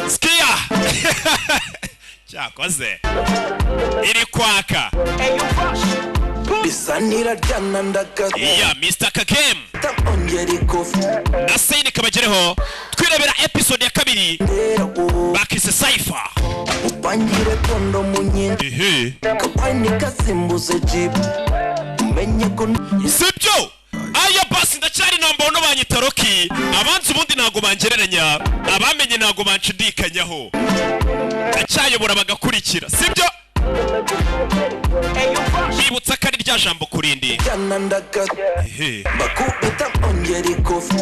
Skia cyakoze iri kwaka bisanira ryana ndagaza iya Mr. Kakem nasayini kabagereho twirebera episode ya kabiri bakise Cypher upangire kondo munyindi kapani kasimbuze jeep umenye ko sibyo aya basi ndacyari nambono banyitaroki abanzi ubundi nago bangereranya abamenye nago bancudikanyaho ndacyayobora bagakurikira sibyo bibutsa kari rya jambo kurindi bakubita ongera ikofi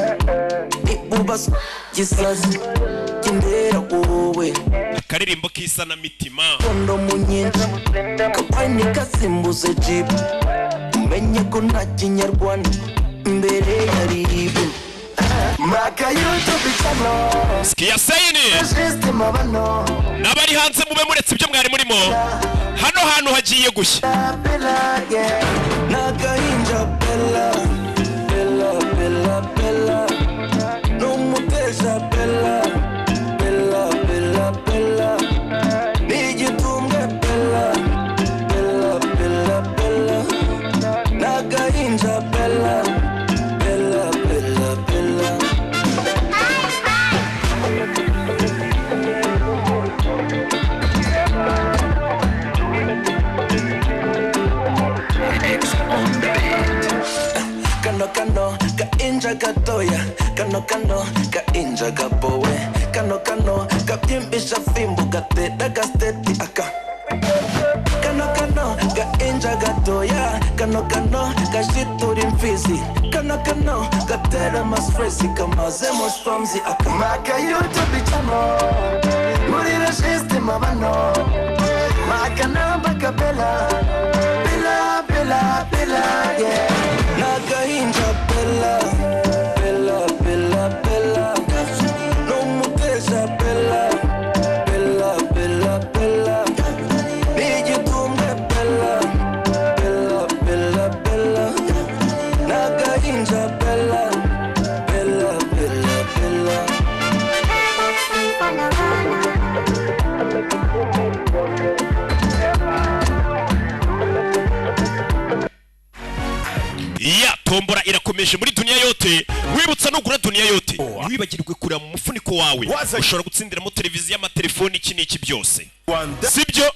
ibubas gisazi kindera wowe akaririmbo kisa na mitima kondo munyindi kapani kasimbuze jeep umenye ko nta kinyarwanda mbere yari ibu maka YouTube channel Skia sayini nabari hanze mube muretse ibyo mwari murimo hano hantu hagiye gushya nagahinja bella bella bella bella no mutesha bella bella bella bella nigitumwe bella bella bella bella nagahinja bella bella bella bella Kano ka inja gatoya kano ka inja gabowe kano ka pimbisha fimbo gateda gasteti aka kano ka inja gatoya kano ka shituri mfizi kano gatera masfresi kamaze mostomzi aka maka YouTube channel muri la system abano maka namba kabela bella bella bella yeah nagahinja bella bella bella bella no mutesha bella bella bella bella nigitumwe bella bella bella bella nagahinja bella bella bella bella iya tombora irakomeje muri dunia yote wibutsa nugura dunia yote wibagirwe kurira mu mufuniko wawe ushobora gutsindiramo televiziyo y'amatelefoni iki n'iki byose sibyo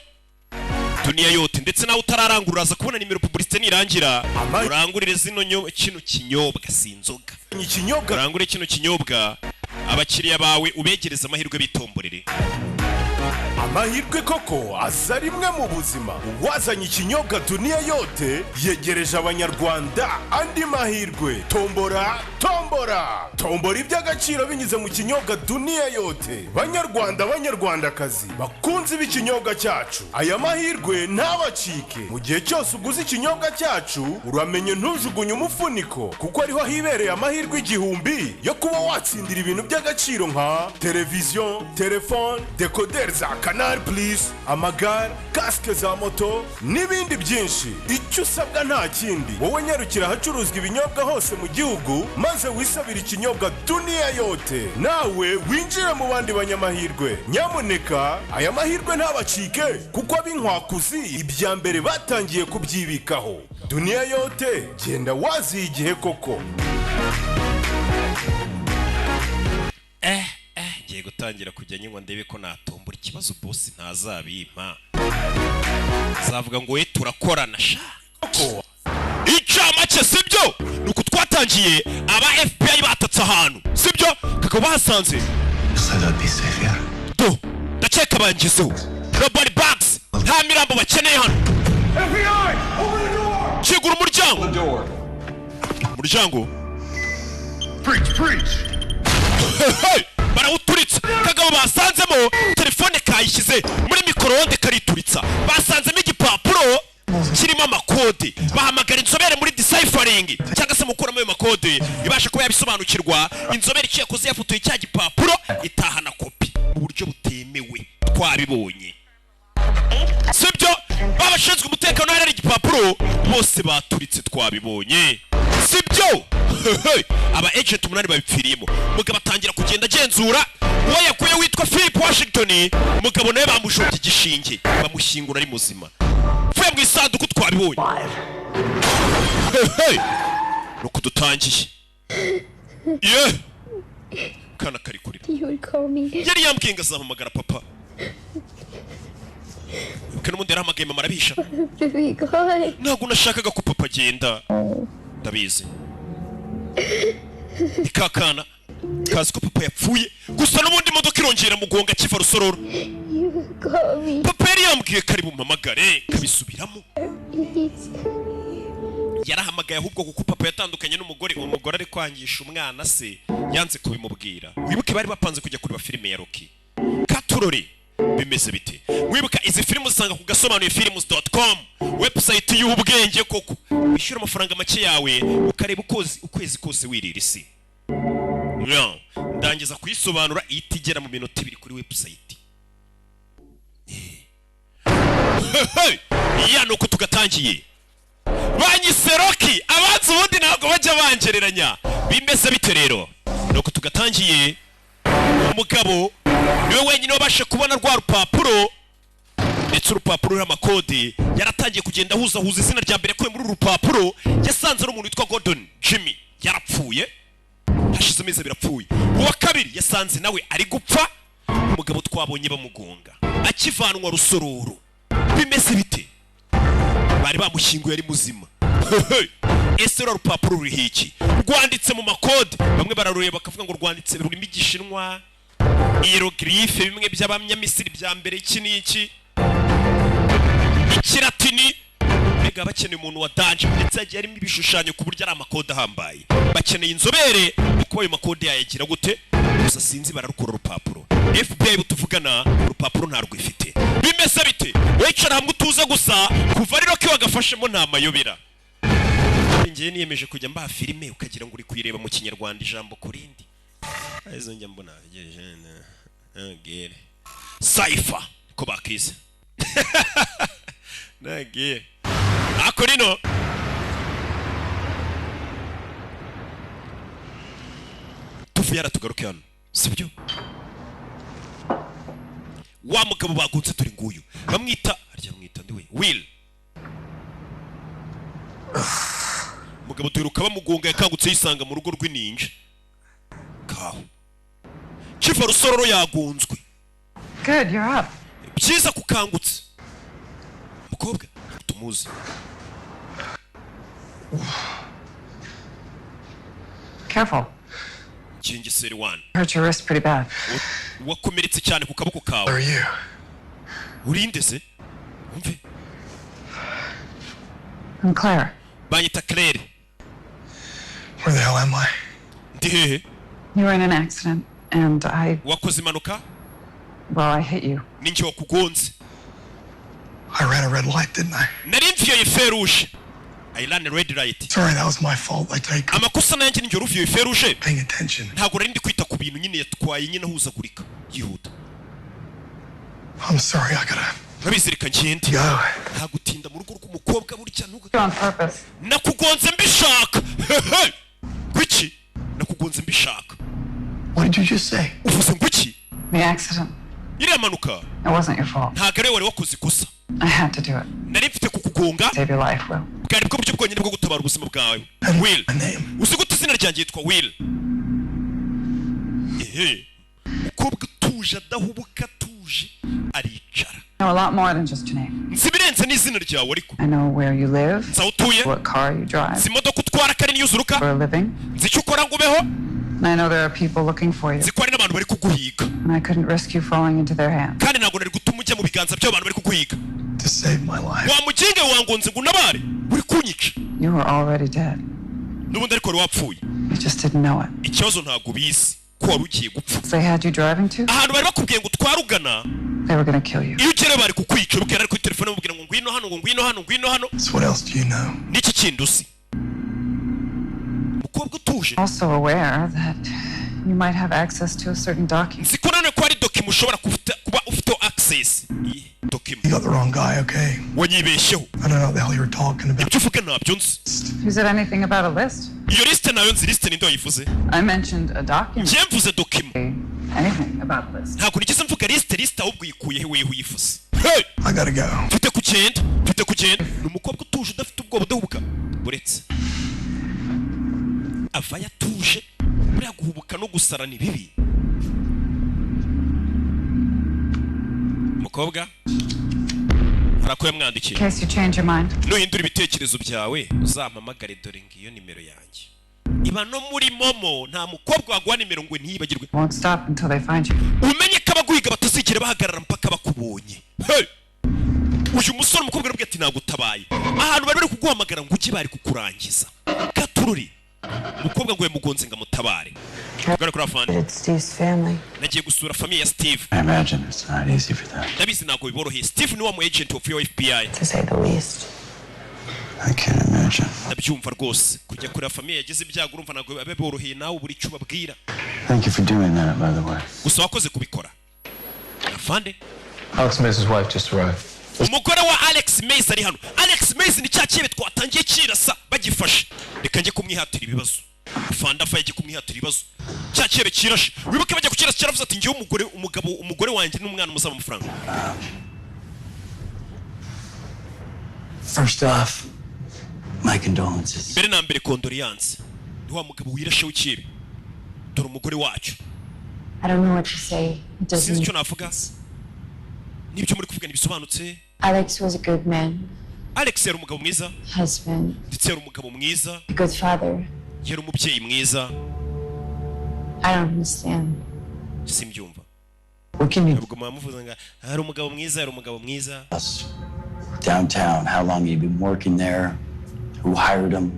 dunia yote ndetse nawe utararangurura za kubona nimero publicité nirangira urangurire zino kino kinyobwa sinzoga urangure kino kinyobwa abakiriya bawe ubegereza amahirwe bitomborere amahirwe koko aza rimwe mu buzima wazanye ikinyobwa dunia yote yegereje abanyarwanda andi mahirwe tombora iby'agaciro binyuze mu kinyobwa dunia yote banyarwandakazi bakunze b'ikinyobwa cyacu aya mahirwe ntabacike mu gihe cyose uguze ikinyobwa cyacu uramenye ntujugunye umufuniko kuko ariho hibereye amahirwe igihumbi yo kuba watsindira ibintu by'agaciro nka televiziyo telefone decoder za Canal Plus amagare casque za moto n'ibindi byinshi icyo usabwa nta kindi wowe nyarukira ahacuruzwa ibinyobwa hose mu gihugu maze wisabira ikinyobwa dunia yote nawe winjira mu bandi banyamahirwe nyamuneka aya mahirwe ntabacike kuko ab'inkwakuzi ibya mbere batangiye kubyibikaho dunia yote genda waziye igihe koko ngiye gutangira kujya nywa ndebe ko natombora ikibazo boss ntazabimpa zavuga ngo we turakorana sha icamake sibyo nuko twatangiye aba FBI batatse ahantu sibyo kakaba basanze do ndaceka bangizeho robot box nta mirambo bakeneye hano FBI open the door kigura umuryango preach barawuturitsa kagabo basanzemo telefone kayishyize muri microonde karituritsa basanzemo igipapuro kirimo amakode bahamagara inzobere muri deciphering cyangwa se mukuramo ayo makode ibasha kuba yabisobanukirwa inzobere iciye koze yafotoye cya gipapuro itahana kopi mu buryo butemewe twabibonye sibyo babashinzwe umutekano hari igipapuro bose baturitse twabibonye sibyo aba agent umunani babipfiriyemo mugabo atangira kugenda agenzura uwo yakuye witwa Philip Washington umugabo nawe bamushobye igishinge bamushyingura ari muzima vuye mu isanduku twabibonye nuko dutangiye kana kari kurira yari yambwiye ngo azampamagara papa n'ubundi yarahamagaye mama arabisha ntabwo nashakaga ko papa agenda ndabizi ikakana kazi ko papa yapfuye gusa n'ubundi imodoka irongera mugonga kiva rusororo papa yari yambwiye kari bumamagare kabisubiramo yarahamagaye ahubwo kuko papa yatandukanye n'umugore uwo mugore ari kwangisha umwana se yanze kubimubwira wibuke bari bapanze kujya kureba filime ya Rocky katurore bimeze bite wibuka izi filime usanga ku gasobanuye films.com website y'ubwenge koko wishyura amafaranga make yawe ukareba ukwezi kose wirira isi ndangiza kuyisobanura itigera mu minota 2 kuri website nuko tugatangiye banyise Rocky abanzi ubundi ntabwo bajya bangereranya bimeze bite rero nuko tugatangiye umugabo niwe wenyine wabashe kubona rwa rupapuro ndetse urupapuro rw'amakode yaratangiye kugenda huza izina rya mbere kwe muri urupapuro yasanze n'umuntu witwa Gordon Jimmy yarapfuye hashize amezi birapfuye uwa kabiri yasanze nawe ari gupfa umugabo twabonye bamugonga akivanwa rusororo bimeze bite bari bamushyinguye ari muzima ese rupapuro ruri hiki rwanditse mu makode bamwe bararureba bakavuga ngo rwanditse rurimo igishinwa hieroglyphe bimwe by'abanyamisiri bya mbere iki n'iki ikiratini mbega bakeneye umuntu wa danje ndetse yagiye arimo ibishushanyo ku buryo ari amakode ahambaye bakeneye inzobere kuko ayo makode yayagira gute gusa sinzi bararukura urupapuro FBI tuvugana urupapuro ntarwo ifite bimeze bite wicara hamwe utuze gusa kuva rero ko wagafashemo nta mayobera ngiye niyemeje kujya mbaha filime ukagira ngo uri kuyireba mu kinyarwanda ijambo kurindi aizo njya mbona gere Cypher ko bakize nagiye akorino tufu yaratugaruke hano sibyo wa mugabo bagunze turi nguyu bamwita ndiwe Will mugabo turuka bamugonga yakangutse yisanga mu rugo rw'ininja kaho kiva rusororo yagunzwe Good, you're up. byiza kukangutse mukobwa tumuzi Careful. Kingiseri 1 Hurt your wrist pretty bad. wakomeretse cyane ku kaboko kawe Where are you? urinde se umve I'm Claire. banyita Claire Where the hell am I? ndi hehe You were in an accident, and wakoze impanuka I hit you. ninjye wakugonze I ran a red light, didn't I? nari mviyoye feruje I ran a red light Sorry, that was my fault. I take amakosa nanjye ninjye uruviyoye feruje paying attention. ntabwo nari ndi kwita ku bintu nyine yatwaye nyine ahuzagurika yihuta I'm sorry, I gotta urabizirika ngende go. nta gutinda mu rugo rw'umukobwa burya You're on purpose. nakugonze mbishaka kuki nakugonze mbishaka What did you just say? uvuze ngo iki The accident. iriya manuka It wasn't your fault. ntabwo ari wari wakoze ikosa I had to do it. nari mfite kukugonga Save your life, Will. bwari bwo buryo bwonyine bwo gutabara ubuzima bwawe Will My name. uzi gute izina ryanjye yitwa Will umukobwa utuje adahubuka atuje aricara I know a lot more than just your name. nzi ibirenze n'izina ryawe ariko I know where you live, nzi aho utuye what car you drive, nzi imodoka utwara ko ari niyo uzuruka for a living. nzi icyo ukora ngo ubeho And I know there are people looking for you, nzi ko hari n'abantu bari kuguhiga and I couldn't risk you falling into their hands. kandi ntabwo nari gutuma ujya mu biganza by'abantu bari kuguhiga To save my life. wa muginge wangonze ngo unabare uri kunyica You were already dead. n'ubundi ariko wari wapfuye You just didn't know it. ikibazo ntabwo ubizi ko wari ugiye gupfa They had you driving to, ahantu bari bakubwiye ngo utware ugana they were gonna kill you. iyo ugereyo bari kukwica ubwira ari kuri telefone bamubwira ngo ngwino hano ngo ngwino hano ngwino hano So what else do you know? n'iki kindi uzi umukobwa utuje Also aware that you might have access to a certain document. nzi ko nanone ko hari dokima ushobora kuba ufiteho access dokima You got the wrong guy, okay? wanyibeshyeho I don't know what the hell you were talking about. ibyo uvuga ntabyo nzi Who said anything about a list? iyo lisite nayo nzi lisite ninde wayivuze I mentioned a document. njye mvuze dokima anything about this. ntabwo nigeze mvuga lisite ahubwo uyikuyeho weho uyifuse. Hey! I gotta go. mfite kugenda ni umukobwa utuje udafite ubwoba udahubuka buretse ava yatuje buriya guhubuka no gusara ni bibi. Mukobwa harako yamwandikiye, In case you change your mind. nuhindura ibitekerezo byawe uzampamagare dore ngiyo nimero yanjye. Iba no muri momo nta mukobwa waguha nimero ngo ntiyibagirwe. Won't stop until they find you. Umenye ko abaguhiga batazigera bahagarara mpaka bakubonye. Hey! Uyu musore umukobwa arabwira ati nagutabaye ahantu bari kuguhamagara ngo ujye bari kukurangiza katururi. Umukobwa ngo yamugonze ngo amutabare. Gari kuri afande. It's Steve's family. Nagiye gusura famille ya Steve. I imagine it's not easy for them. Ndabizi ntabwo biboroheye. Steve ni wa mu agent of your FBI. To say the least. I can't imagine. Ndabyumva rwose kujya kuri famille yagize ibyago urumva ntabwo abe boroheye nawe buri cyo babwira. Thank you for doing that, by the way. Gusa wakoze kubikora. Afande. Alex Mays' wife just arrived. Umugore wa Alex Mays ari hano. Alex Mays ni cya kibe twatangiye kirasa bagifashe. Reka njye kumwihatira ibibazo. Afande afa yagiye kumwihatira ibibazo. Cya kibe kirashe. Wibuke bajya kukirasa cyaravuze ati ngiye umugore wanjye n'umwana muzaba amafaranga. First off, my condolences. Mbere na mbere condolences. Ni wa mugabo wirashe w'ikibe. Dore umugore wacu. I don't know what to say. It Sinzi doesn't. icyo navuga. Nibyo muri kuvuga nibisobanutse. Alex was a good man. Alex yari umugabo mwiza. Husband. Ndetse yari umugabo mwiza. A good father. Yari umubyeyi mwiza. I don't understand. Simbyumva. What can you Ubwo mwamuvuze nga hari umugabo mwiza, yari umugabo mwiza. us downtown? How long have you been working there? Who hired him?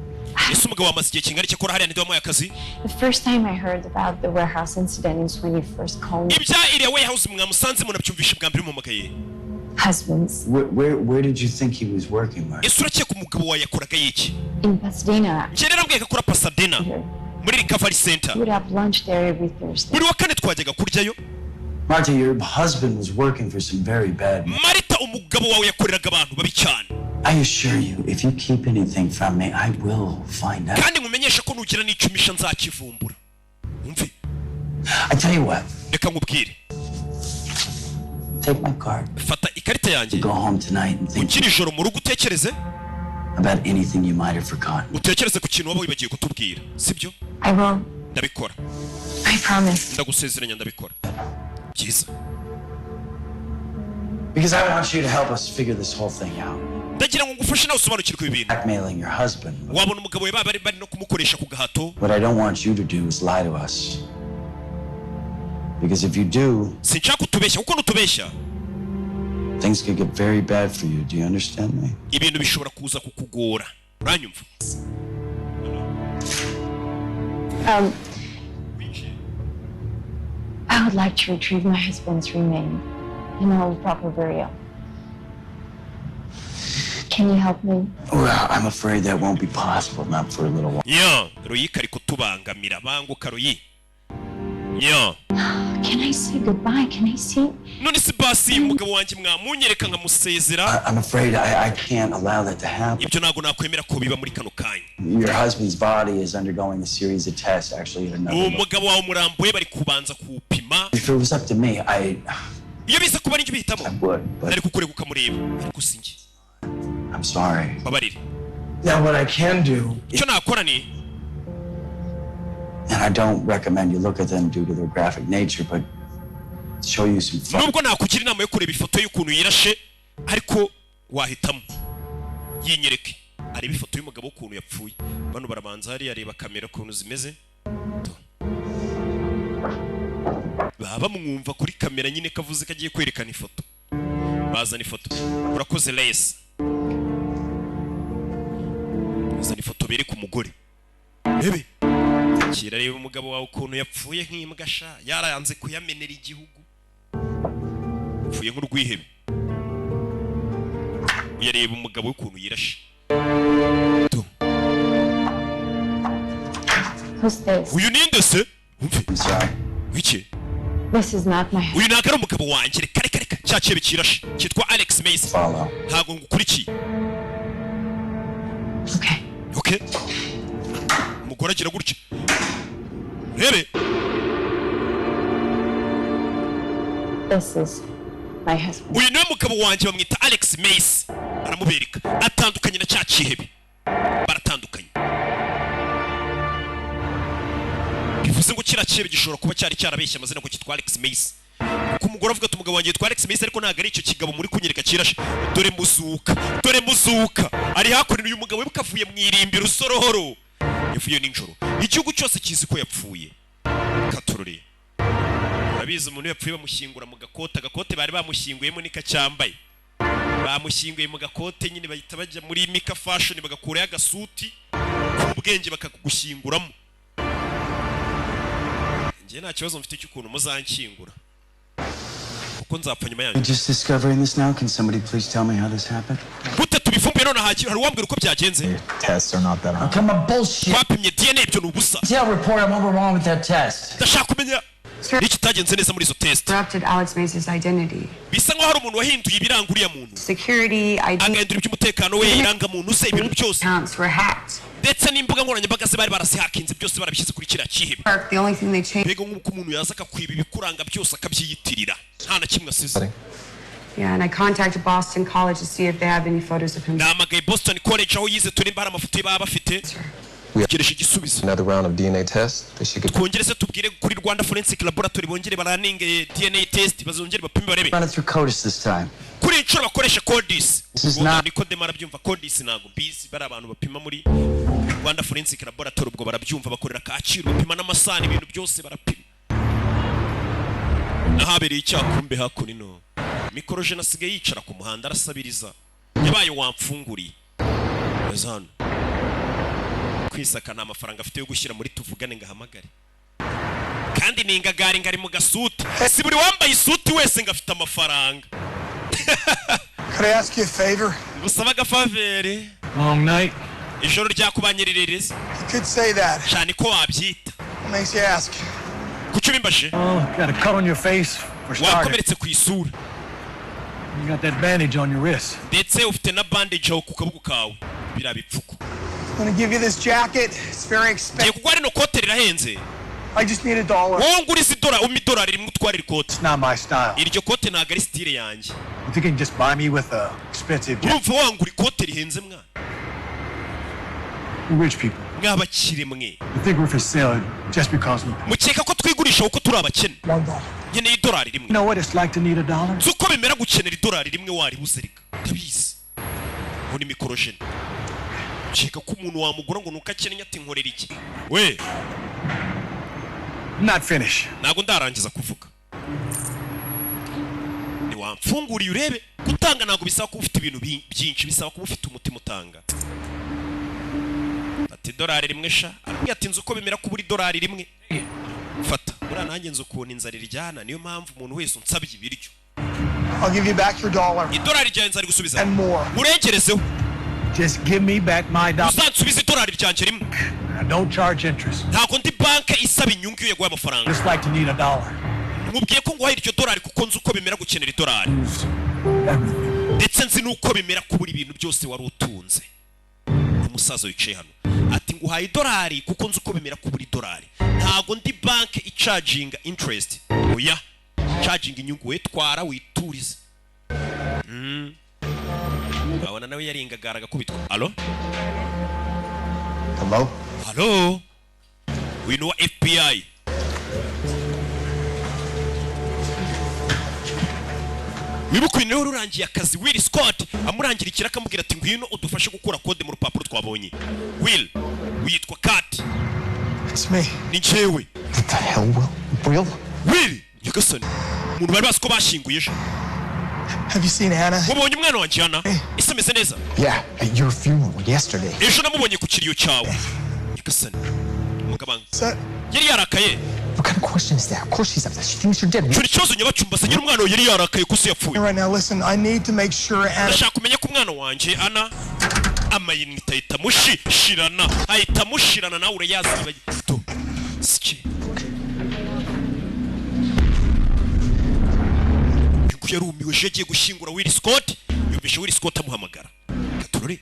Ese umugabo wamaze igihe kingana iki akora hariya ninde wamuhaye akazi? The first time I heard about the warehouse incident is when you first called me. Ibya iriya warehouse mwamusanze munabyumvishe bwa mbere mumamagaye. Husbands. Where did you think he was working, Mark? Ese urakeka umugabo wawe yakoraga yiki? In Pasadena. Njye rero mbwiye ko akora Pasadena muri recovery center. We would have lunch there every Thursday. Buri wa kane twajyaga kuryayo. Marta, your husband was working for some very bad men. Marita umugabo wawe yakoreraga abantu babi cyane. I assure you, if you keep anything from me, I will find out. Kandi nkumenyesha ko nugira n'icumisha nzakivumbura. Umve. I tell you what, Reka nkubwire. take my card. Fata ikarita yanjye. Go home tonight and think Ukiri ijoro mu rugo utekereze. about anything you might have forgotten. Utekereze ku kintu waba wibagiye kutubwira. Sibyo? I will. Ndabikora. I promise. Ndagusezeranya ndabikora. Byiza. Because I want you to help us figure this whole thing out. Ndagira ngo ngufashe nawe usobanukirwe ibintu. Blackmailing your husband. Wabona umugabo we bari no kumukoresha ku gahato. What I don't want you to do is lie to us. Because if you do, Sinshaka kutubeshya kuko nutubeshya things could get very bad for you. Do you understand me? ibintu bishobora kuza kukugora. Uranyumva? I would like to retrieve my husband's remains and hold proper burial. Can you help me? Well, I'm afraid that won't be possible, not for a little while. Ya, Royi kari kutubangamira banguka Royi. Ya. Can I say goodbye? Can I see? None si basi umugabo wanjye mwamunyereka nkamusezera. I'm afraid I can't allow that to happen. Ibyo nago nakwemera ko biba muri kano kanya. Your husband's body is undergoing a series of tests, actually, at another level. Umugabo wawe umurambuye bari kubanza kuwupima. If it was up to me, Iyo biza kuba ari bihitamo. I would, but Nari kukureka ukamureba. Ariko sinjye. I'm sorry. Babarire. Now, what I can do, Icyo nakora ni and I don't recommend you look at them due to their graphic nature, but show you some fun. nubwo nakugira inama yo kureba ifoto y'ukuntu yirashe ariko wahitamo yinyereke areba ifoto y'umugabo ukuntu yapfuye. Bano barabanza hari areba kamera ukuntu zimeze. Baba mwumva kuri kamera nyine kavuze kagiye kwerekana ifoto. Bazana ifoto. Urakoze Les. Bazana ifoto bereka umugore. Ebe. Kira reba umugabo wawe ukuntu yapfuye nk'imbwa sha yarayanze kuyamenera igihugu. Yapfuye nk'urwihebe. Uyareba umugabo ukuntu yirashe. Who's this? Uyu ninde se? Umve. I'm sorry. Wiki. This is not my husband. Uyu ntabwo ari umugabo wanjye reka cyakiye kirashe cyitwa Alex Mays. Follow. Ntabwo ngukurikiye. Okay. Okay. Umugore agira gutya. Rebe. This is my husband. uyu niwe mugabo wanjye bamwita Alex Mace aramubereka atandukanye na cya Kihebe baratandukanye bivuze ngo kira Kihebe gishobora kuba cyari cyarabeshya amazina ko kitwa Alex Mace ku mugore avuga ati umugabo wanjye yitwa Alex Mace ariko ntago ari icyo kigabo muri kunyereka kirashe dore muzuka ari hakurino uyu mugabo bukavuye mu irimbi rusorohoro yavuye ninjoro igihugu cyose kizi ko yapfuye katurore abize umuntu yapfuye bamushyingura mu gakote bari bamushyinguyemo nikacyambaye bamushyinguye mu gakote nyine bahita bajya muri Mika Fashion bagakurayo agasuti ku bwenge bakagushyinguramo ngiye nta kibazo mfite cy'ukuntu muzanshyingura kuko nzapfa nyuma yanyu. Just discovering this now. Can somebody please tell me how this happened? Gute tubifumbuye none hari uwambwira uko byagenze? Tests are not that hard. Come on, bullshit. Twapimye DNA ibyo nubusa. Tell report I'm over wrong with that test. Ndashaka kumenya iki tagenze neza muri izo test. Corrupted Alex Mace's identity. Bisa nkaho hari umuntu wahinduye ibiranguriye muntu. Security, agahindura iby'umutekano we iranga muntu se ibintu byose. Accounts were hacked. Ndetse n'imbuga nkoranyambaga ze bari barasihakinze byose barabishyize kuri kiriya Kihebe. The only thing they changed. Bego nk'uko umuntu yaza akakwiba ibikuranga byose akabyiyitirira. Nta na kimwe asize. Yeah, and I contacted Boston College to see if they have any photos of him. Namagaye Boston College aho yize turi mbara amafoto baba bafite. Ugeresha igisubizo. Another round of DNA test. Twongerese tubwire kuri Rwanda Forensic Laboratory bongere baraninge DNA test bazongere bapime barebe. Run it through CODIS this time. Kuri inshuro bakoresha CODIS. Niko demara byumva CODIS nago busy bari abantu bapima muri Rwanda Forensic Laboratory ubwo barabyumva bakorera Kacyiru bapima n'amasani ibintu byose barapima. Nahabereye icyakumbe hakurino. Mikorojena asigaye yicara ku muhanda arasabiriza. Yabaye wamfunguriye. Bazana. Kwisaka nta mafaranga afite yo gushyira muri tuvugane ngahamagare. Kandi ningagari ngari mu gasuti. Si buri wambaye isuti wese ngafite amafaranga. Could I ask you a favor? Busaba gafavere. Long night. Ijoro ryakubanyerereza. You could say that. Cyane ko wabyita. What makes you ask? Kuki bimbashe? Oh, got a cut on your face for starting. Wakomeretse ku isura. You got that bandage on your wrist. Ndetse ufite na bandage aho ku kaboko kawe. Birabipfuko. I'm gonna give you this jacket. It's very expensive. Kugwari no kote rirahenze. I just need $1. Wowe nguriza $1 rimwe utwara ikote. It's not my style. Iryo kote ntago ari style yanjye. You think you can just buy me with a expensive jacket? Urumva wangura ikote rihenze mwana. Rich people. Mwabakire mwe. You think we're for sale just because we Mukeka ko twigurisha uko turi abakene. $1. Nkeneye $1 rimwe. You know what it's like to need $1? Zuko bemera gukenera $1 rimwe wari buzerika. Tabizi. Ngo ni mikorojene. Cheka ko umuntu wamugura ngo nuko akeneye ati nkorera iki. We. I'm not finished. Nago ndarangiza kuvuga. Ni wamfunguriye urebe gutanga nago bisaba ko ufite ibintu byinshi bisaba ko ufite umutima utanga. Ati $1 rimwe sha. Arambye ati nzi uko bemera kubura $1 rimwe. Fata. Muri nanjye nzi ukuntu inzara iryana niyo mpamvu umuntu wese unsabye ibiryo. I'll give you back your $1. $1 ryanjye nzari gusubiza. And more. Urengerezeho. Just give me back my $1. Uzansubiza $1 ryanjye rimwe. I don't charge interest. Ntago ndi banke isaba inyungu iyo yaguha amafaranga. Just like to need $1. Mubwiye ko nguhaye iryo $1 kuko nzi uko bemera gukenera $1. Ndetse nzi nuko bemera kubura ibintu byose wari utunze. Umusaza wicaye hano. Ati nguhaye $1 kuko nzi uko bemera kubura $1. Ntago ndi banke icharginga interest. Oya. Charging inyungu we twara witurize. Abana nawe yaringagaraga kubitwa. Allo? Hello? Hello? We know FBI. Wibukwine urangiye akazi Will Scott amurangira ikiraka amubwira ati ngwino udufashe gukura code mu rupapuro twabonye. Will witwa Kat. It's me. Ni jewe. What the hell, Will? Will Nyagasani. Umuntu bari basko bashinguye ejo. Have you seen Hannah? Wabonye umwana wanjye Hannah? Isemeze neza. Yeah, at your funeral yesterday. Ejo namubonye ku kiriyo cyawe. Nyagasani. Mugabanga. Yari yarakaye. What kind of question is that? Of course she's upset. She thinks you're dead. Curi cyozo nyabacumba se nyiri umwana we yari yarakaye kuko yapfuye. Right now, listen, I need to make sure Anna... Ndashaka kumenya ko umwana wanjye Anna amayinite ahita mushirana. Ahita mushirana nawe urayazi bagito. Sike. Yarumiwe je agiye gushingura Will Scott. Yumvishe Will Scott amuhamagara. Katurore.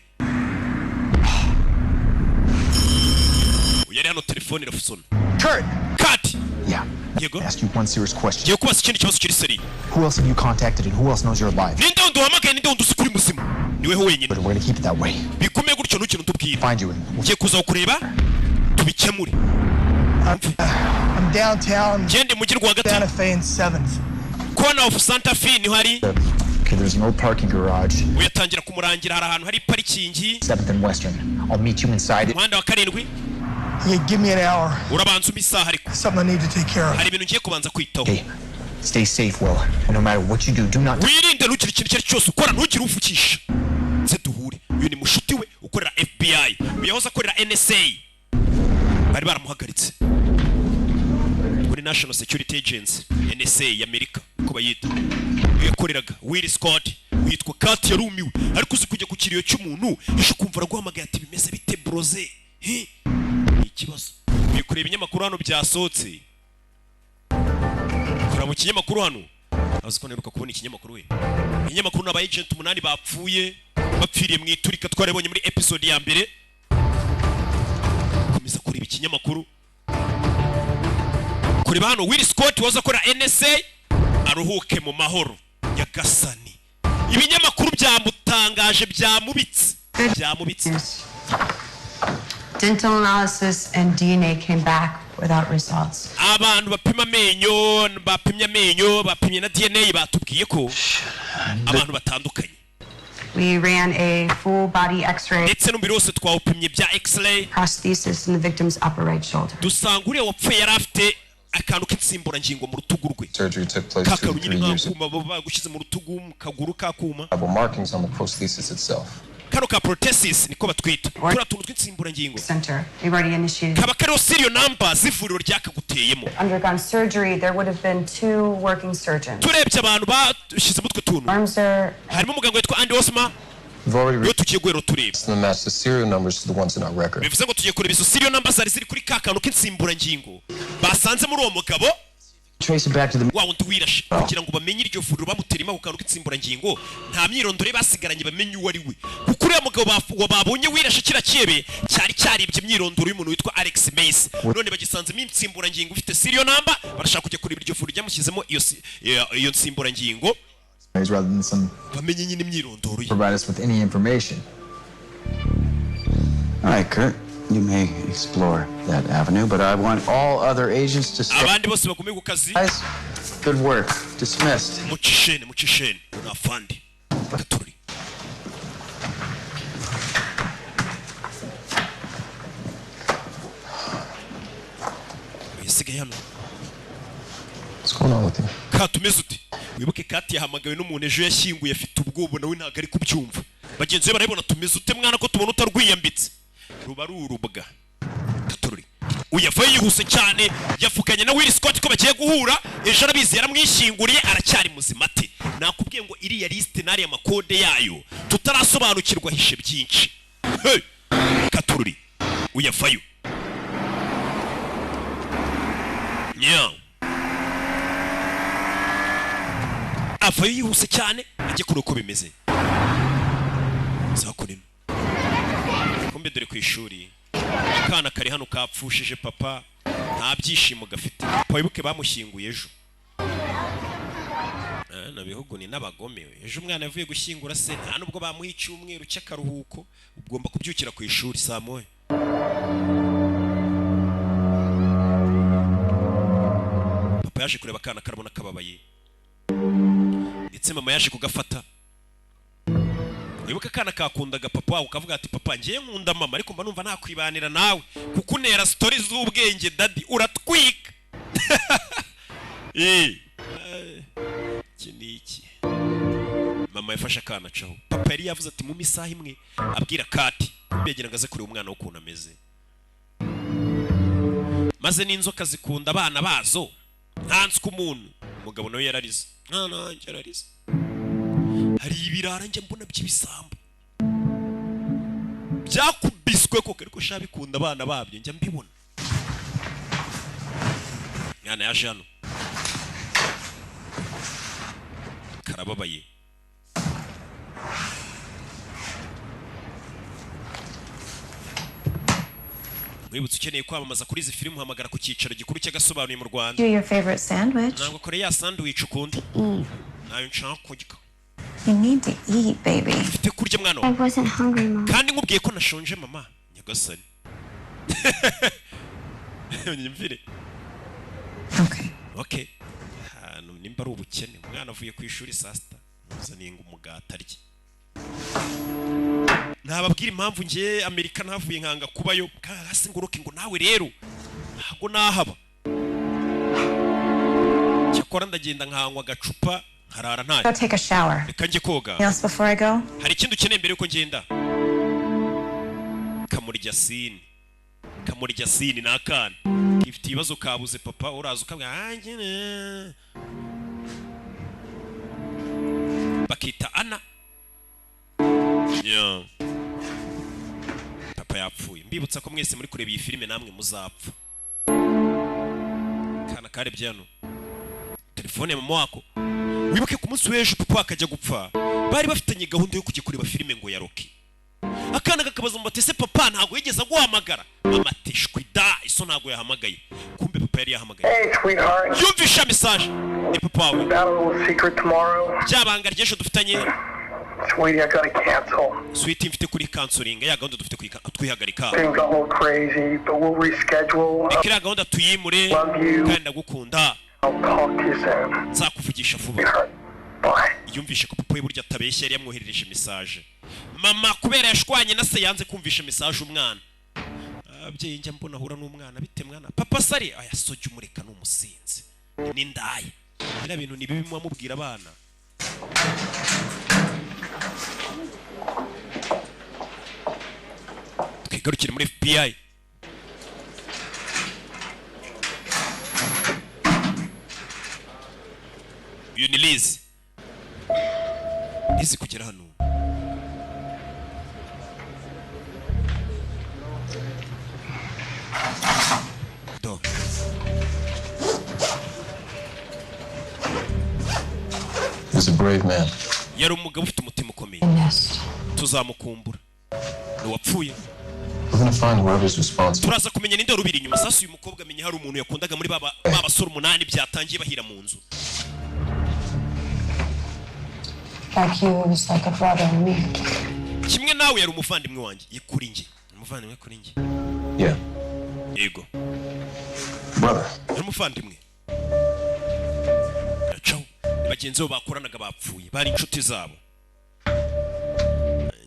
Uyari hano telefone irafusona. Kurt. Kat. Yeah. Yego. Ask you one serious question. Ngiye kubaza ikindi kibazo kiri seri. Who else have you contacted and who else knows you're alive? Ninde wundi wahamagaye, ninde wundi uzi kuri muzima? Niweho wenyine. But we're gonna keep it that way. Bikomeye gutyo ntukintu tubwira. Find you and Ngiye kuza kureba tubikemure. I'm downtown. Gende mujyi rwagati. Santa Fe and 7th. Corner of Santa Fe niho hari. Okay, there's an old parking garage. Uyatangira kumurangira hari ahantu hari parikingi. 7th and Western. I'll meet you inside it. Umuhanda wa karindwi. Yeah, give me an hour. Urabanza umisaha ariko. Something I need to take care of. Hari ibintu ngiye kubanza kwitaho. Hey, stay safe, Will. And no matter what you do not... Wirinde ntugire ikintu icyo ari cyose ukora, ntugire ufukisha. Nze duhure. Uyu ni mushuti we ukorera FBI. Uyahoze akorera NSA. Bari baramuhagaritse. Kuri National Security Agency, NSA y'Amerika uko bayita. Yakoreraga Will Scott, witwa Kat yarumiwe. Ariko uzi kujya ku kiriyo cy'umuntu, ejo kumva araguhamagaye ati bimeze bite broze. Ikibazo. Uyu kureba ibinyamakuru hano byasohotse. Kora mu kinyamakuru hano. Azi ko neruka kubona ikinyamakuru we. Ibinyamakuru n'aba agent 8 bapfuye, bapfiriye mu iturika twarebonye muri episode ya mbere. Komeza kureba ikinyamakuru. Kureba hano Will Scott waza akora NSA aruhuke mu mahoro ya Gasani. Ibinyamakuru byamutangaje byamubitse. Dental analysis and DNA came back without results. Abantu bapimye amenyo, bapimye na DNA batubwiye ko abantu batandukanye. We ran a full body x-ray. Ndetse n'umubiri wose twawupimye bya x-ray. Prosthesis in the victim's upper right shoulder. Dusanga uriya wapfuye yari afite akantu k'insimburangingo mu rutugu rwe. Surgery took place 2 to 3 years ago. Bagushyize mu rutugu mu kaguru kakuma. Markings on the prosthesis itself. Kano ka prosthesis niko batwita. Turiya tuntu tw'insimburangingo. Center. We've already initiated. Kaba kariho serial number z'ivuriro ryakaguteyemo. Undergone surgery, there would have been 2 working surgeons. Turebye abantu bashyize mutwe tuntu. Harimo umuganga witwa Andy Osma. We've already Yo tugiye gwero tureba. matched the serial numbers to the ones in our record. Bivuze ngo tugiye kureba izo serial numbers ziri kuri ka kantu k'insimburangingo. Basanze muri uwo mugabo. Trace it back to the... Wa wundi wirashe kugira ngo bamenye iryo vuriro bamuterima ku kantu k'insimburangingo, nta myirondoro basigaranye bamenye uwo ari we. Kuko uriya mugabo babonye wirashe kira kiebe cyari cyaribye imyirondoro y'umuntu witwa Alex Mace. None bagisanzemo insimburangingo ufite serial number, barashaka kujya kureba iryo vuriro ryamushyizemo iyo nsimburangingo. rather than some... bamenye nyine imyirondoro ye. Provide us with any information. All right, Kurt. You may explore that avenue, but I want all other agents to stay. Abandi bose bakomeye ku kazi. Guys, good work. Dismissed. Muchishene. Unafandi. Katuri. Isigaye hano. What's going on with you? Katumeze uti. Wibuke Kati yahamagawe n'umuntu ejo yashyinguye afite ubwoba nawe ntago ari kubyumva. Bagenzi be barabibona tumeze ute mwana ko tubona utarwiyambitse. Ruba rurubwa. Katururi. Uyavaye yihuse cyane yavuganye na Will Scott ko bagiye guhura ejo arabizi yaramwishyinguriye aracyari muzima ate. Nakubwiye ngo iri ya liste nari amakode yayo tutarasobanukirwa hishe byinshi. Hey! Katururi. Uyavayo. Nyaw. Avayo yihuse cyane ajye kuri uko bimeze. Zakunino. Kumbe dore ku ishuri. Kana kari hano kapfushije papa nta byishimo gafite. Wibuke bamushyinguye ejo. Na bihugu ni n'abagome. Ejo umwana yavuye gushyingura se nta nubwo bamuha icyumweru cy'akaruhuko. Ugomba kubyukira ku ishuri saa moya. Papa yaje kureba kana karabona kababaye. Ndetse mama yaje kugafata. Wibuka kana kakundaga papa wawe ukavuga ati papa ngiye nkunda mama ariko mba numva nakwibanira nawe kuko unera story z'ubwenge daddy uratwika. Kiniki. Mama yafashe akana caho. Papa yari yavuze ati mu misaha imwe abwira Kati mbegera ngaze kuri umwana wo kuntu ameze. Maze n'inzoka zikunda abana bazo. Ntanswe umuntu. Umugabo nawe yararize. Nanjye yararize. Hari ibirara njye mbona by'ibisambo. Byakubiswe ko ariko shabikunda abana babyo njya mbibona. Mwana yaje hano. Karababaye. wibutse ukeneye kwamamaza kuri izi filime uhamagara ku cyicaro gikuru cy'agasobanuye mu Rwanda. Do your favorite sandwich. Ntabwo kore ya sandwich ukunda. Nayo nshaka kurya. You need to eat, baby. Mfite kurya mwana. I wasn't hungry, Mom. Kandi nkubwiye ko nashonje mama. Nyagasani. Nyimvire. Okay. Hano nimba ari ubukene. Umwana avuye ku ishuri saa sita. Muzaniye ngo umugati arye. Ntababwira impamvu ngiye Amerika ntavuye nkanga kubayo hasi ngoroke ngo nawe rero ntago nahaba. Cyakora ndagenda nkanywa agacupa nkarara ntayo. Go take a shower. Reka njye koga. Yes, before I go. Hari ikintu ukeneye mbere yuko ngenda. Kamurya sini nakana. Ifite ibibazo kabuze papa uraza ukabwa bakita Ana. Yeah. Papa yapfuye. Mbibutsa ko mwese muri kureba iyi filime namwe muzapfa. Kana karebye hano. Telefone ya mama wako. Wibuke ku munsi w'ejo papa akajya gupfa. Bari bafitanye gahunda yo kujya kureba filime ngo ya Rocky. Akana kakabaza mu batese papa ntago yigeze guhamagara. Amatishwi da iso ntago yahamagaye. Kumbe papa yari yahamagaye. Hey sweetheart. Yumvisha message. Ni papa we. Got a little secret tomorrow. Byabanga ry'ejo dufitanye. Sweetie, I gotta cancel. Sweetie mfite kuri canceling ya gahunda dufite kwihagarika. Things are all crazy, but we'll reschedule. Ikira gahunda tuyimure kandi ndagukunda. I'll talk to you soon. Nzakuvugisha vuba. Yumvishe ko papa we burya atabeshya yari yamwoherereje message. Mama kubera yashwanye na se yanze kumvisha message umwana. Abyeyi njya mbona ahura n'umwana bite mwana. Papa sari aya soje umureka n'umusinzi. Ni ndaye. Bira bintu ni bibi mwamubwira abana. Twigarukire muri FBI. Unilize. Izi kugera hano. Do. He's a brave man. Yari umugabo ufite umutima ukomeye. Tuzamukumbura. Nuwapfuye. We're gonna find whoever's responsible. Turaza kumenya ninde rubiri inyuma sasa uyu mukobwa amenye hari umuntu yakundaga muri baba sore 8 byatangiye bahira mu nzu. Like you was like a brother to me. Kimwe nawe yari umuvandimwe wanjye yekuri nje. Umuvandimwe kuri nje. Yeah. Yego. Brother. Yari umuvandimwe. Ciao. Bagenzi bo bakoranaga bapfuye. Bari inshuti zabo.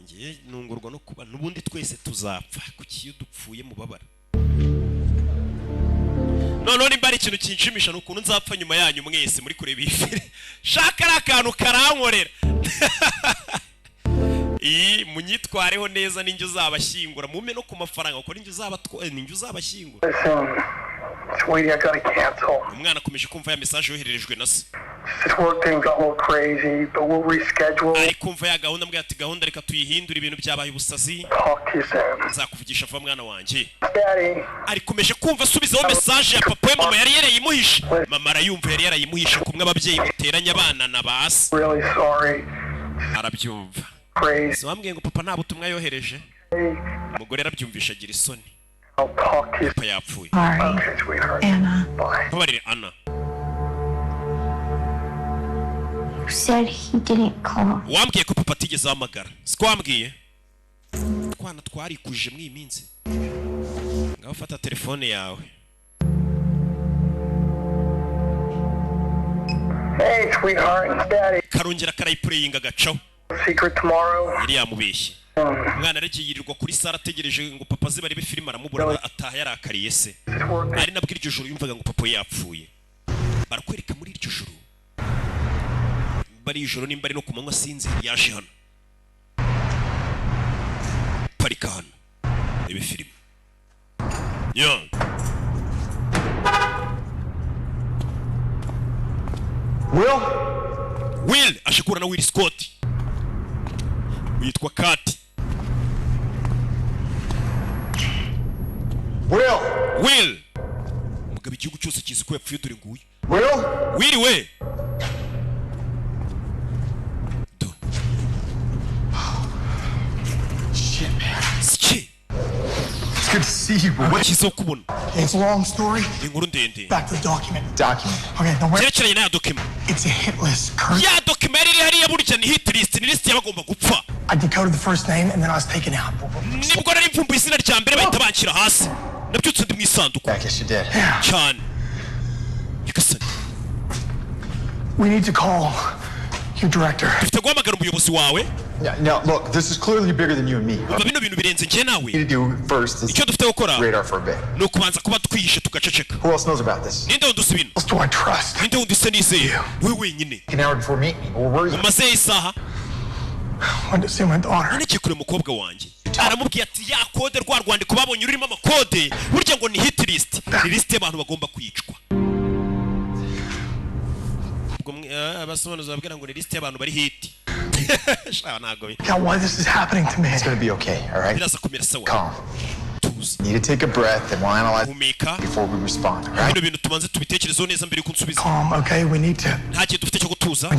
Ngiye nungurwa no kuba nubundi twese tuzapfa kuki dupfuye mu babara. None nimba ari ikintu kinshimisha nukuntu nzapfa nyuma yanyu mwese muri kureba ifire. Shaka rakantu karankorera. Munyitwareho neza ninjye uzabashyingura mume no ku mafaranga uko ninjye uzabashyingura. Sweetie, I gotta cancel. Umwana akomeje kumva ya message yohererejwe na se. This work thing got all crazy, but we'll reschedule. Ari kumva ya gahunda mbwa ati gahunda reka tuyihindura ibintu byabaye ubusazi. Talk to you soon. Nzakuvugisha vuba mwana wanje. Daddy. Ari komeje kumva asubizaho message ya papa we mama yari yarayimuhishe. Mama arayumva yari yarayimuhishe kumwe ababyeyi muteranya abana na basi. Really sorry. Arabyumva. Crazy. So wambwiye ngo papa nta butumwa yohereje. Umugore arabyumvisha agira isoni. I'll talk to you. Papa yapfuye. Okay, sweetheart. Anna. Bye. Babarire Anna. You said he didn't call. Wambwiye ko papa atigeze ahamagara. Siko wambwiye? Twana twarikuje mu iminsi. Ngaho fata telefone yawe. Hey, sweetheart, it's Daddy. Karongera karayipureyinga gacaho. Secret tomorrow. Yari yamubeshye. Umwana aragiye yirirwa kuri sara ategereje ngo papa ze barebe filime aramubura ataha yarakariye se. Ari nabwo iryo joro yumvaga ngo papa yapfuye. Barakwereka muri iryo joro. Bari ijoro nimba ari no kumanywa sinzi yaje hano. Parika hano. Rebe filime. Yo. Will ashikura na Will Scott. Witwa Kati. Will. Mugabo igihugu cyose kizi ko yapfuye dore nguye. Will we. Shit, man. Shit. Good to see you, bro. Kizo kubona. It's a long story. Inkuru ndende. Back to the document. Okay, now where? Cyerekeranye na document. It's a hit list. Ya document iri hariya burya ni hit list, ni list y'abagomba gupfa. I decoded the first name and then I was taken out. Nibwo nari mvumbuye izina rya mbere bahita banshyira hasi. Nabyutse ndi mu isanduku. I guess you did. Cyane. Nyagasani. We need to call your director. Dufite guhamagara umuyobozi wawe. Now, look, this is clearly bigger than you and me. Bino bintu birenze njye nawe. What we need to do first is icyo dufite gukora radar for a bit. ni ukubanza kuba twihishe tugaceceka. Who else knows about this? Ninde wundi uzi ibintu? Who else do I trust? Ninde wundi se nizeye? Wowe wenyine. An hour before meeting me. Where were you? Umaze isaha. I wanted to see my daughter. Nanikiye kure umukobwa wanjye. Aramubwiye ati ya kode rwa rwandiko babonye rurimo amakode burya ngo ni hit list. Ni list y'abantu bagomba kwicwa. Abasobanuzi babwira ngo ni list y'abantu bari hit. God, why this is happening to me? It's gonna be okay, all right? Biraza kumera sawa. Calm. You need to take a breath and we'll analyze before we respond, all right? Bino bintu tubanze tubitekerezeho neza mbere kunsubiza. Calm, okay? We need to. Nta kintu dufite cyo gutuza.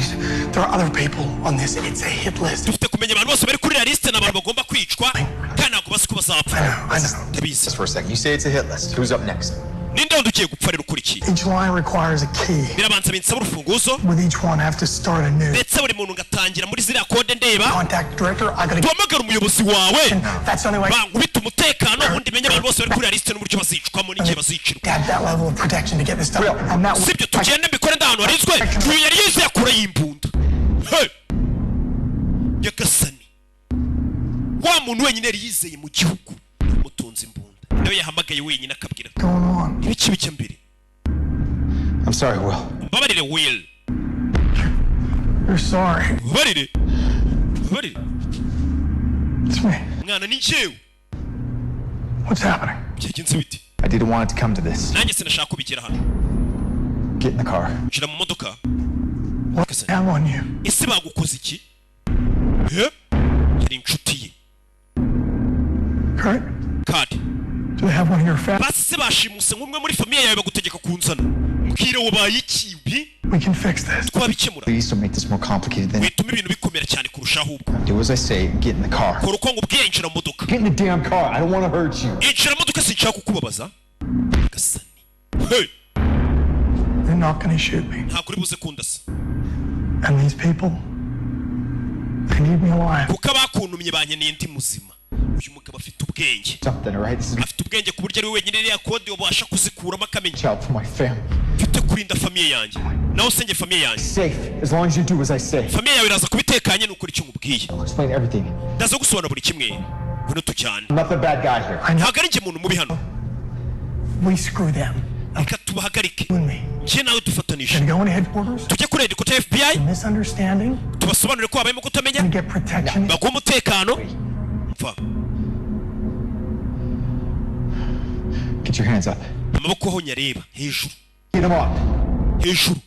There are other people on this. It's a hit list. Dufite kumenya abantu bose bari kuri list n'abantu bagomba kwicwa kandi ntabwo basi ko bazapfa. I know. Ndabizi. Just for a second. You say it's a hit list. Who's up next? Ninde wundi ugiye gupfa rero ukurikiye? Each line requires a key. Birabanza binsaba urufunguzo. With each one, I have to start anew. Ndetse buri muntu ngatangira muri ziriya kode ndeba. Contact the director. I gotta. Duhamagara umuyobozi wawe. That's the only way. Bangubita umutekano ubundi menye abantu bose bari kuri list n'uburyo bazicwamo n'igihe bazicirwa. Have that level of protection to get this done. I'm not. Sibyo tugende mbikore ndahantu harizwe. Uyu yari yizeye akura y'imbunda. Hey. Nyagasani. Wa muntu wenyine yari yizeye mu gihugu mutunze imbunda. Nawe yahamagaye wenyine akabwira. Ibiki bijya mbere. I'm sorry, Will. Mbabarire Will. You're sorry. Mbabarire. Mbabarire. It's me. Mwana ni njyewe. What's happening? Byagenze bite? I didn't want it to come to this. Nanjye sinashaka kubigera hano. Get in the car. Shira mu modoka. What's down on you? Ese bagukoze iki? Yari inshuti ye. Kurt? Kadi. Do they have one of your family? Basi bashimuse nk'umwe muri famiye yawe bagutegeka kunzana. Mbwira wabaye ikibi. We can fix this. Twabikemura. Please don't make this more complicated than. Bituma ibintu bikomera cyane kurusha ahubwo. Do as I say and get in the car. Kora uko ngubwiye injira mu modoka. Get in the damn car. I don't want to hurt you. Injira mu modoka sinshaka kukubabaza. Gasani. Hey. They're not gonna shoot me. Ntabwo uri buze kundasa. And these people, they need me alive. Kuko abakuntumye bankeneye ndi muzima. Uyu mugabo afite ubwenge. Something, all right? This is Afite ubwenge ku buryo ari we wenyine iriya kode wabasha kuzikuramo akamenya. child for my family. Mfite kurinda famiye yanjye. Nawe usenge famiye yanjye. Safe as long as you do as I say. Famiye yawe iraza kubitekanye n'ukuri icyo nkubwiye. I'll explain everything. Ndaza gusobanura buri kimwe. Ngwino tujyane. I'm not the bad guy here. Ntabwo ari njye muntu mubi hano. We screw them. Reka tubahagarike. You and me. Njye nawe dufatanije. Gonna go into headquarters. Tujye kuri headquarter ya FBI. Misunderstanding. Tubasobanurire ko habayemo kutamenya. And get protection. Baguha umutekano. Mva. Get your hands up. Amaboko aho nyareba hejuru. Get them up. Hejuru.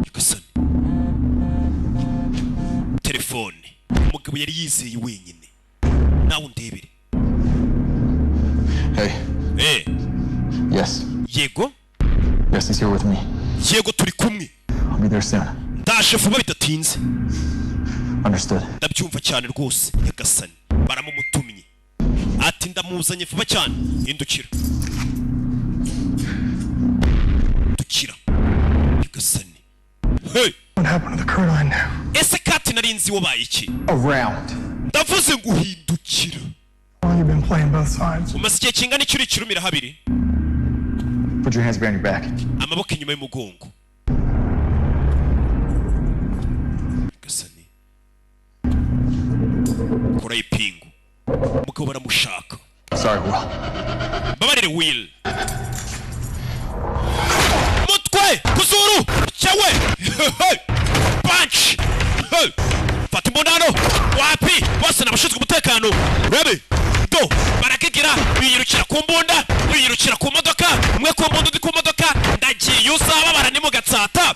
Nyagasani. Telefone. Umugabo yari yizeye wenyine. Nawe undebere. Hey. Eh. Yes. Yego. Yes, he's here with me. Yego turi kumwe. I'll be there soon. Ndaje vuba bidatinze. Understood. Ndabyumva cyane rwose. Nyagasani. Baramumutumye. Ati ndamuzanye vuba cyane. Hindukira. Dukira. Nyagasani. Hey. What happened to the Kurt I knew? Ese kati narinzi wabaye iki? Around. Ndavuze ngo uhindukira. How long you been playing both sides? Umaze igihe kingana iki uri kirumira habiri? Put your hands behind your back. Amaboko inyuma y'umugongo. Nyagasani. Kora ipingu. Umugabo baramushaka. Sorry, Will. Babarire Will. Mutwe kuzuru cyawe. Punch. Fata imbundano. Wapi? Bose nabashinzwe umutekano. Ready? Go. Barakigira biyirukira ku mbunda, biyirukira ku modoka, umwe ku mbunda undi ku modoka. Ndagiye uzaba barani mu gatsata.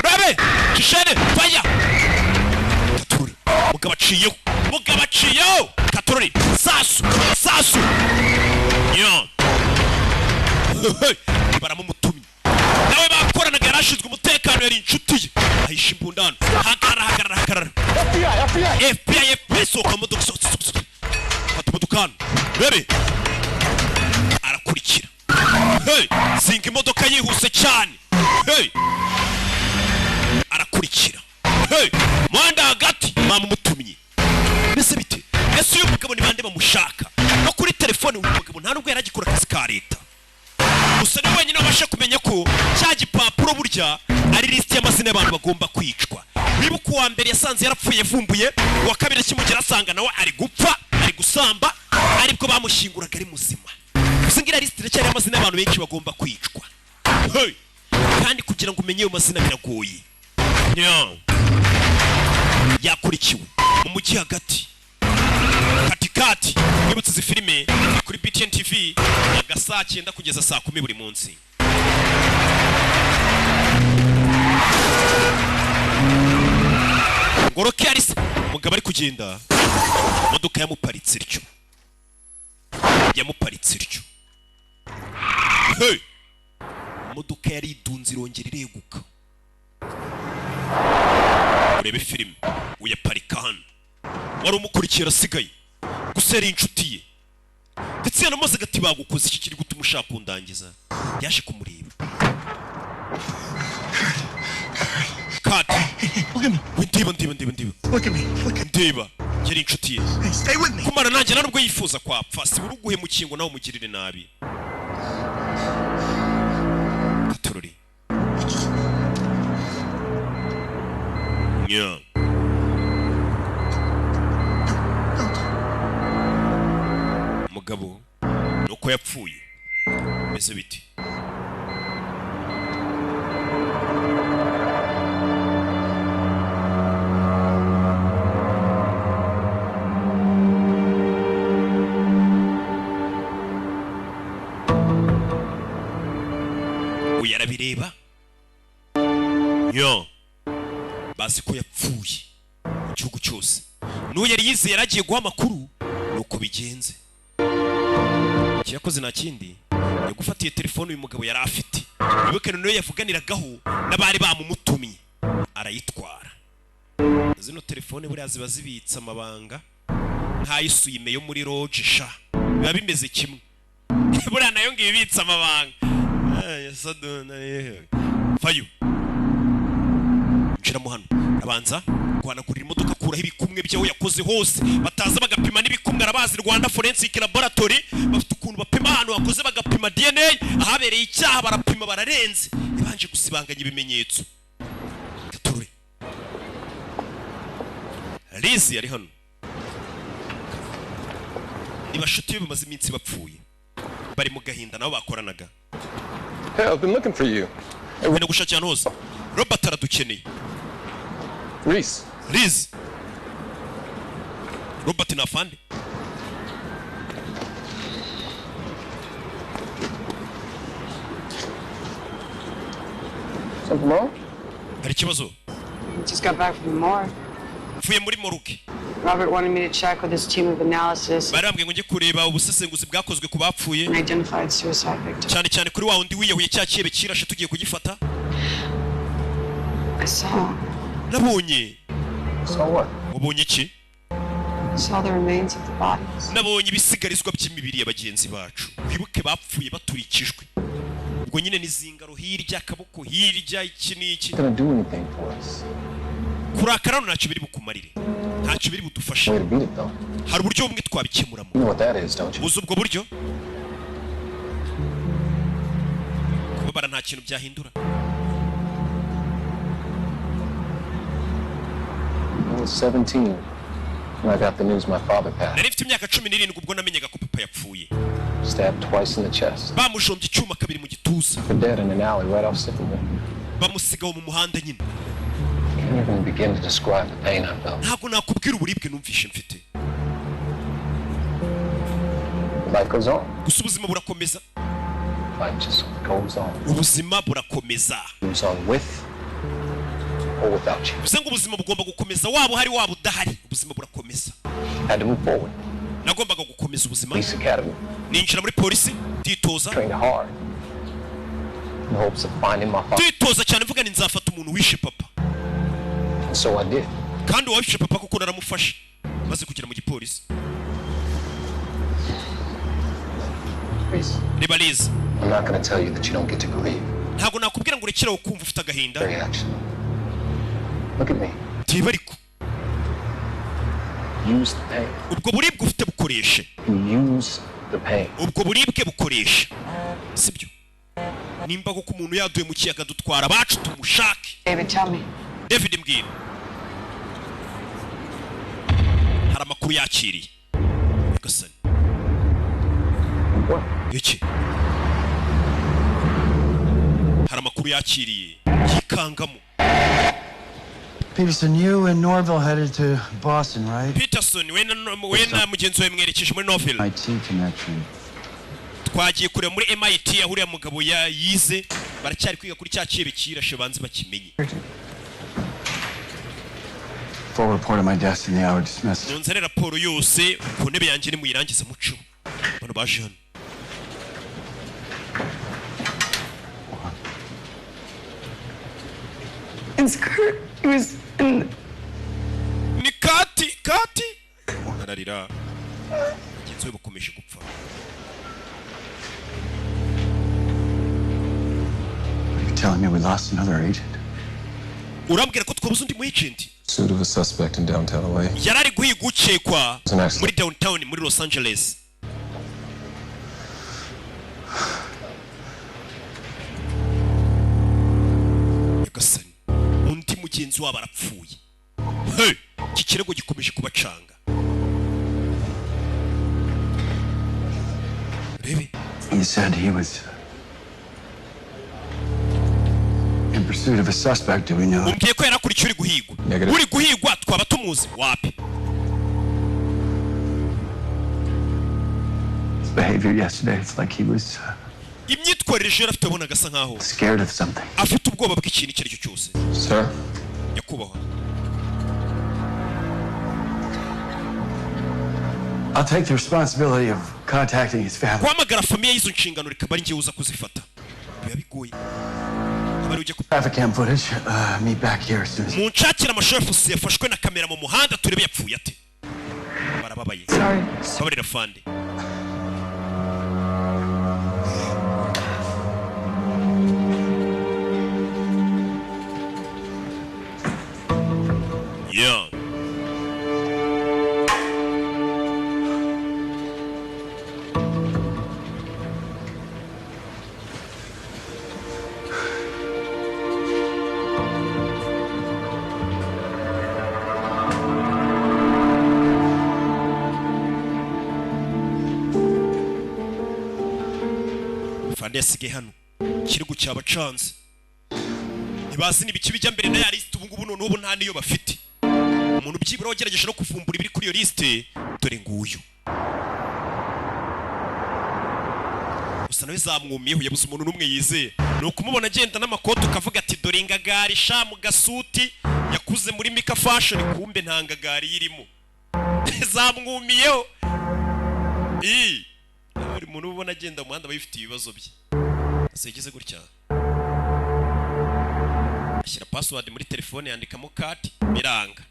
Ready? Kishene fire. Katuri. Mugabo aciyeho. Mugabo aciyeho. Katuri. Sasu. Sasu. Yo. Baramumutumye. Nawe bakoranaga yarashinzwe umutekano yari inshuti ye. Ahisha imbundano. Hagarara. FBI. Soka modoka. Fata umudukano. Bebe arakurikira. Hey, zinga imodoka yihuse cyane. Hey, arakurikira. Hey, mwanda hagati mama mutumye. Mbese bite? Ese uyu mugabo ni bande bamushaka? No kuri telefone uyu mugabo nta nubwo yaragikora akazi ka leta. Gusa ni wenyine wabasha kumenya ko cya gipapuro burya ari list y'amazina y'abantu bagomba kwicwa. Wibuka uwa mbere yasanze yarapfuye vumbuye, uwa kabiri kimugera asanga nawe ari gupfa, ari gusamba, aribwo bamushinguraga ari muzima. Gusingira list iracyari y'amazina y'abantu benshi bagomba kwicwa. Hey, kandi kugira ngo umenye ayo mazina biragoye. Yakurikiwe mu mujyi hagati. Katikati yibutse izi filime kuri BTN TV saa 9 kugeza saa 10 buri munsi. Ngoroke Alice mugabo ari kugenda modoka yamuparitse iryo. Hey, modoka yari idunze irongera ireguka. Urebe filime uyaparika hano. Wari umukurikira asigaye gusa yari inshuti ye ndetse yanamaze agati bagukoze iki kiri gutuma ushaka kundangiza. Yaje kumureba. Kati ndiba ndiba yari inshuti ye kumara nanjye nubwo yifuza kwapfa si buri guhemukiye ngo nawe umugirire nabi. Katururi mugabo nuko yapfuye meze biti. Uyarabireba bazi ko yapfuye mu gihugu cyose. N'uwo yari yizeye yaragiye guha amakuru nuko bigenze. Yakoze nta kindi yagufatiye telefone uyu mugabo yari afite. Wibuke niyo yavuganiragaho n'abari bamumutumye arayitwara. Zino telefone buriya ziba zibitsa amabanga ntayisuye yo muri lodge sha biba bimeze kimwe. Buriya nayo ngiye ibitsa amabanga. Fayo nshiramo hano abanza guhanagurira imodoka kuraho ibikumwe byaho yakoze hose bataza bagapima n'ibikumwe. Arabazi Rwanda Forensic Laboratory bafite ukuntu bapima hano wakoze bagapima DNA ahabereye icyaha barapima bararenze ibanje gusibanganya ibimenyetso. Gaturure Lizi yari hano nibashuti be bamaze iminsi bapfuye bari mu gahinda nabo bakoranaga. Hey, I've been looking for you. Bino gushakira hose. Robert aradukeneye. Reese. Robert na fande. Something wrong? Hari kibazo? Just got back from the morgue. Fuye muri moruke. Robert wanted me to check with his team of analysis. Barambwe ngo nje kureba ubusesenguzi bwakozwe ku bapfuye. Identified suicide victim. Cyane kuri wa undi wiyahuye cyakibe kirashe tugiye kugifata. I saw. Nabonye. Saw what? Ubonye iki? Saw the remains of the bodies. Nabonye ibisigarizwa by'imibiri y'abagenzi bacu. Wibuke bapfuye baturikijwe. Ubwo nyine nizingaro hirya akaboko hirya iki niki. Gonna do anything for us. Kurakara ntacyo biri bukumarire. Ntacyo biri budufasha. Hari uburyo bumwe twabikemuramo. You know what that is, don't you? Uzi ubwo buryo? Kubabara nta kintu byahindura. I was 17 when I got the news my father passed. Nari mfite imyaka 17 ubwo namenyaga ko papa yapfuye. Stabbed twice in the chest. Bamujombye icyuma kabiri mu gituza. Dead in an alley right off Sycamore. Bamusigaho mu muhanda nyine. Can't even begin to describe the pain I felt. Ntabwo nakubwira uburibwe numvishe mfite. Life goes on. Gusa ubuzima burakomeza. Life just goes on. Ubuzima burakomeza. Goes on with or without you. Bivuze ngo ubuzima bugomba gukomeza waba uhari waba udahari. Ubuzima burakomeza. Had to move forward. Nagombaga gukomeza ubuzima. Police academy. Ninjira muri polisi nditoza. Trained hard. In hopes of finding my father. Nditoza cyane mvuga ni nzafata umuntu wishe papa. And so I did. Kandi uwawishe papa kuko naramufashe. Maze kugera mu gipolisi. reba Liz. I'm not going to tell you that you don't get to grieve. Ntabwo nakubwira ngo urekere ukumva ufite agahinda. Reaction. Look at me. Tiba ariko. Use the pain. Ubwo buribwe ufite bukoreshe. Use the pain. Ubwo buribwe bukoreshe. Sibyo. Nimba ko umuntu yaduye mu kiyaga dutwara abacu tumushake. David, tell me. David mbwira. Hari amakuru yakiriye. Gasani. Iki? Hari amakuru yakiriye. Yikangamo. Peterson, you and Norville headed to Boston, right? Peterson, wena mugenzi we mwerekeje muri Norville. MIT connection. Twagiye kureba muri MIT ahuriya mugabo yize baracyari kwiga kuri cya kibe kirashe banze bakimenye. Full report of my death in the hour dismissed. Nonzere raporo yose ku ntebe yanjye ni muyirangiza muco. Bano baje hano. It's Kurt. He was in... Ni Kati. Ararira. Mugenzi we bukomeje gupfa. You're telling me we lost another agent? Urambwira ko twabuze undi mu agent? Pursuit of a suspect in downtown LA. Yarari guhigukekwa muri downtown muri Los Angeles. Gasani undi mugenzi wabo arapfuye. Hey, iki kirego gikomeje kubacanga. Rebe. You said he was in pursuit of a suspect. Do we know? Umbwiye ko yarakurikiye uri guhigwa. Uri guhigwa twaba tumuzi wapi? His behavior yesterday, it's like he was imyitwarire je afite abona gasa nkaho scared of something. Afite ubwoba bw'ikintu icyo aricyo cyose. Sir. Yakubahwa. I'll take the responsibility of contacting his family. Kwamagara famiye y'izo nshingano reka bari ngiye uza kuzifata. Biba bigoye. Abari uje Traffic cam footage. Meet back here as soon as. Munshakira amashefu yafashwe na kamera mu muhanda turebe yapfuye ate. Barababaye. Sorry. Sabarira fande. Yeah. Fande yasige hano. Kirego cyabacanze. Ntibazi nibiki bijya mbere na ya list ubu ngubu none ubu nta niyo bafite. Umuntu byibura wagerageje no kuvumbura ibiri kuri iyo liste dore nguyu. Gusa nawe zamwumiyeho yabuze umuntu numwe yizeye. No kumubona agenda n'amakoto ukavuga ati dore ingagari sha mu gasuti yakuze muri Mika Fashion kumbe nta ngagari yirimo. Zamwumiyeho. Ari umuntu ubona agenda mu muhanda bayifite ibibazo bye. Asegeze gutya. Ashyira password muri telefone yandikamo kati biranga.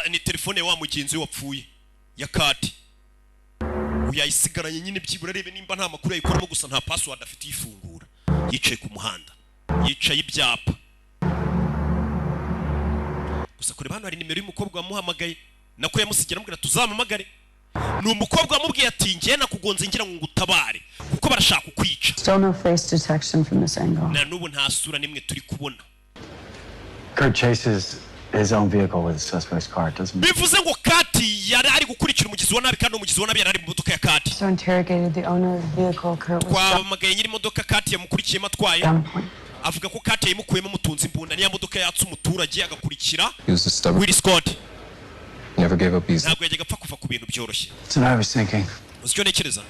Ni telefone wa mugenzi wapfuye ya kati. Uyayisigaranye nyine byibura rebe nimba nta makuru yayikoramo gusa nta password afite ifungura. Yicaye ku muhanda. Yicaye ibyapa. Gusa kure hano hari nimero y'umukobwa wamuhamagaye. Nako yamusigira amubwira tuzamamagare. Ni umukobwa wamubwiye ati ngiye nakugonze ngira ngo ngutabare kuko barashaka kukwica. Still no face detection from this angle. Na nubu nta sura nimwe turi kubona. Kurt chases his own vehicle with the suspect's car, doesn't he? Bivuze ngo Kati yari ari gukurikira umugizi wa nabi kandi umugizi wa nabi yari ari mu modoka ya Kati. So interrogated the owner of the vehicle. Kurt was Kwamagaye nyiri modoka Kati yamukurikiye matwaye. Avuga ko Kati yimukuyemo mutunzi imbunda niya modoka yatse umuturage agakurikira. Willie Scott. Never gave up easy. Ntabwo yajyaga apfa kuva ku bintu byoroshye. That's what I was thinking. Uzicyo nekereza.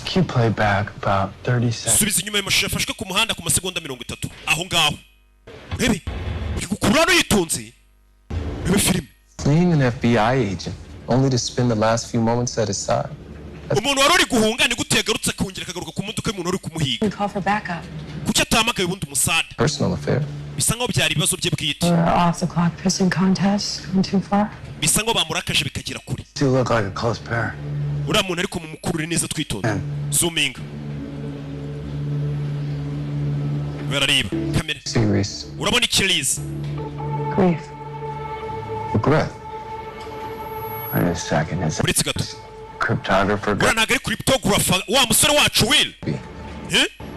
Can you play back about 30 seconds? Subiza inyuma y'amashusho yafashwe ku muhanda ku masegonda 30. Aho ngaho. Rebe. Uri gukurura no yitonze. Rebe film. Fleeing an FBI agent only to spend the last few moments at his side. Umuntu wari uri guhunga ni gutegarutse kongera kagaruka ku modoka y'umuntu wari kumuhiga. call for backup. Kuki atamagaye ubundi umusada? Personal affair. Bisa nkaho byari ibibazo bye bwite. Off the clock pissing contest. Gone too far. Bisa nkaho bamurakaje bikagera kure. You look like a close pair. uriya muntu ariko mumukurure neza twitonda zooming barareba kamera urabona ikirizi Grief. Regret. Wait a second. Is uretse gato cryptographer? uriya ntabwo ari cryptographer wa musore wacu Will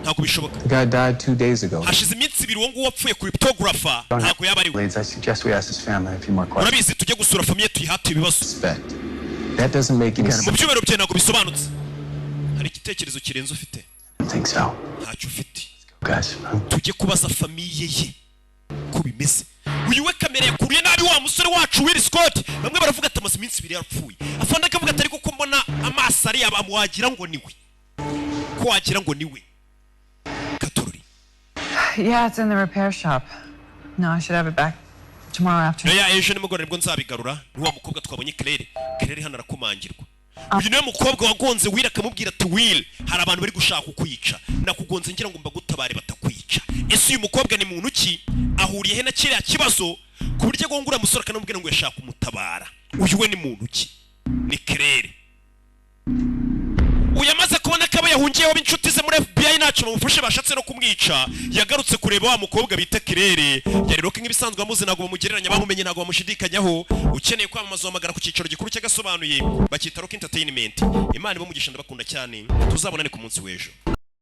ntabwo bishoboka. The guy died 2 days ago. hashize iminsi 2 uwo nguwo wapfuye cryptographer ntabwo yaba ari we. I suggest we ask his family a few more questions. urabizi tujye gusura famiye tuyihate ibibazo. That doesn't make any sense. mu byumero bye ntabwo bisobanutse. hari igitekerezo kirenze ufite? I think so. ntacyo ufite. Guys, tujye kubaza famiye ye ko bimeze. uyu we kamera yakuruye nabi wa musore wacu Will Scott. bamwe baravuga ati amaze iminsi 2 yarapfuye. afande akavuga ati ariko ko mbona amaso ari yabamu wagira ngo niwe. ko wagira ngo niwe. Katorori. Yeah, it's in the repair shop. No, I should have it back tomorrow afternoon. ya ejo nimugoroba nibwo nzabigarura. ni wa mukobwa twabonye Claire hano arakumangirwa. uyu niwe mukobwa wagonze Will akamubwira ati Will hari abantu bari gushaka kukwica nakugonze ngira ngo mbagutabare batakwica. ese uyu mukobwa ni muntu ki ahuriye he na kiriya kibazo ku buryo gongura musore akanamubwira ngo yashaka umutabara. uyu we ni muntu ki? ni Claire. uyamaze kubona ko yahungiyeho b'inshuti ze muri FBI nacu bamufashe bashatse no kumwica. yagarutse kureba wa mukobwa bita Claire. yari roke nk'ibisanzwe amuzi ntabwo bamugereranya bamumenye ntabwo bamushidikanyaho. ukeneye kwamamaza wamagara ku cyicaro gikuru cy'agasobanuye bakita Rock Entertainment. Imana ibamugisha ndabakunda cyane tuzabonane ku munsi w'ejo.